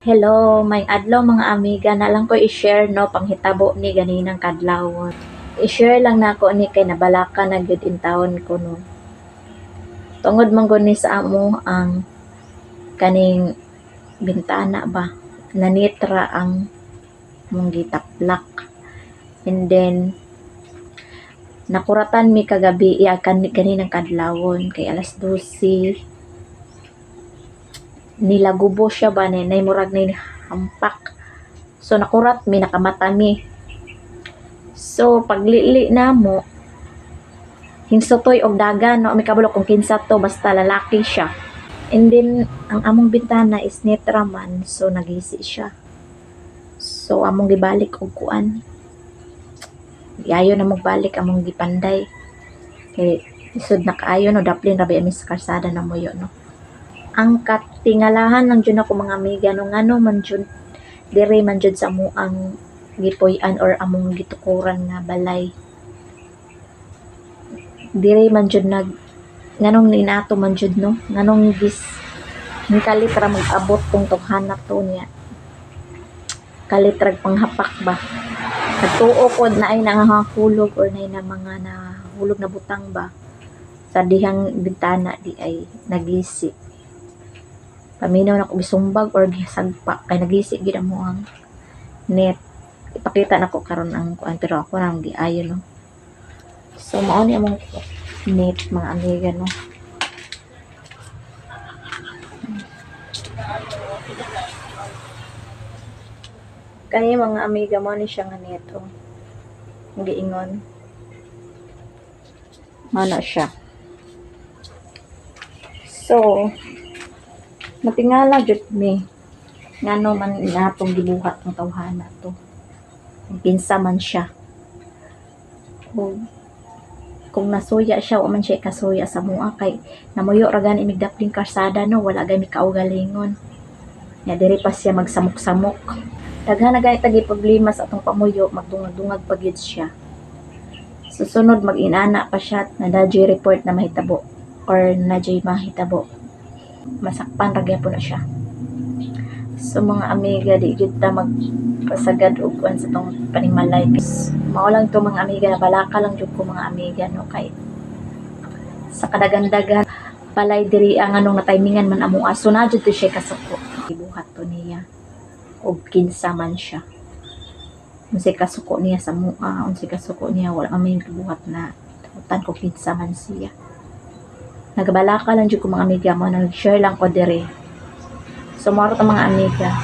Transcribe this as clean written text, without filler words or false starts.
Hello, may adlaw mga amiga na lang ko i-share no panghitabo ni ganinang kadlawon. I-share lang nako ni kay nabalaka na gyud in taon ko no. Tungod man gud ni sa amo ang kaning bintana ba nanitra ang mong gitaplak. And then nakuratan mi kagabi kan ganinang kadlawon kay alas 12 nilagubo siya ba ni murag ni hampak. So nakurat mi nakamata mi. So paglili na mo hinsutoy og dagan no mi kabalo kung kinsa to basta lalaki siya. And then ang among bintana is netra man so nagisi siya. So among gibalik og kuan. Ayo na magbalik among gipanday. Kay isod na kaayo no daplin rabi ami sa kalsada na moyo no. Ang katingalahan lang dyan ako mga amiga no ngano man dyan dire man dyan sa mo ang gipuy-an or among gitukuran nga balay dire man dyan nganong ninato man dyan no nganong ng kalitra mag-abot tong tughanap to niya kalitrag panghapak ba nagtuo ko na ay nangahulog or na mga nahulog na butang ba sa dihang bintana di ay nagisi. Paminaw na ko gisumbag or gisagpa kay nagisi gid mo ang net. Ipakita na ko karon ang kuan pero ako nang giayo no. So mao ni among net mga amiga no. Kaya mga amiga mo ni siya nga net oh. Giingon. Mana siya. So matingala jud mi ngano man natong gibuhat ng tawhana to kinsa man siya kung nasuya siya wa man siya kasuya sa mua kay namuyo ra gani migdapling karsada no wala gani kaugalingon nya diri pa siya magsamok-samok daghan na gani tagi problema sa atong pamuyo magdungag-dungag pagyud siya susunod mag-inana pa siya na dadyo report na mahitabo or nadyo mahitabo masakpan ra gyapon na siya. So mga amiga di gyud ta magpasagad og kuan sa tong panimalay. Mao lang to mga amiga balaka lang jud ko mga amiga no kay sa kadagandagan balay diri ang anong natimingan man among aso na jud siya kasuko. Ibuhat to niya og kinsa man siya. Unsay kasuko niya sa mua, unsay kasuko niya wala man may gibuhat na utan ko kinsa man siya. Nagabalaka lang jud ko mga amiga mo nag-share lang ko dire. So maro ta mga amiga.